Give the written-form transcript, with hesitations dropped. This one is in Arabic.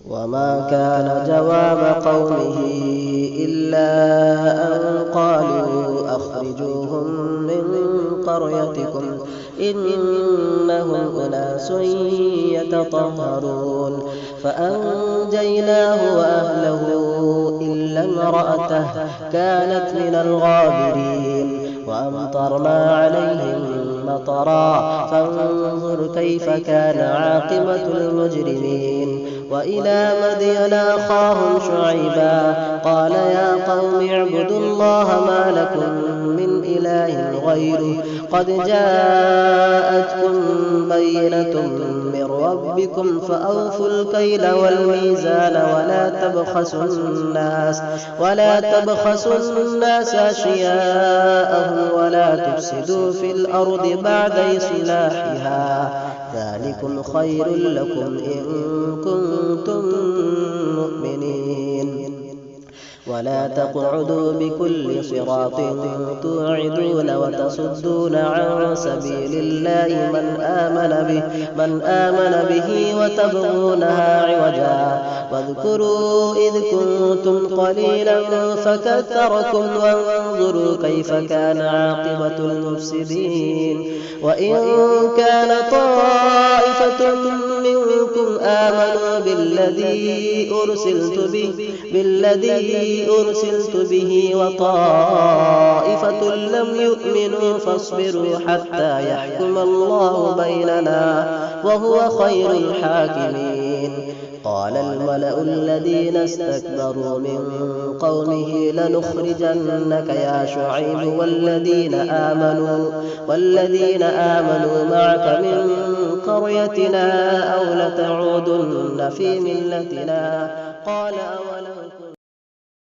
وما كان جواب قومه إلا أن قالوا أخرجوهم من قريتكم إنهم أناس يتطهرون فأنجيناه وأهله إلا امرأته كانت من الغابرين وأمطرنا عليهم مطرا فانظر كيف كان عاقبة المجرمين. وإلى مدين أخاهم شعيبا قال يا قوم اعبدوا الله ما لكم من إله غيره قد جاءتكم بينة من ربكم فأوفوا الكيل والميزان ولا تبخسوا الناس أشياءهم ولا تفسدوا في الأرض بعد إصلاحها ذلكم خير لكم إن كنتم مؤمنين. ولا تقعدوا بكل صراط توعدون وتصدون عن سبيل الله من آمن به وتبغونها عوجا واذكروا إذ كنتم قليلا فكثركم وانظروا كيف كان عاقبة المفسدين. وإن كان طائفة منكم آمنوا بالذي أرسلت به وطائفة لم يؤمنوا فاصبروا حتى يحكم الله بيننا وهو خير الحاكمين. قال الملأ الذين استكبروا من قومه لنخرجنك يا شعيب والذين آمنوا معك من قريتنا أو لتعودن في ملتنا قال أولو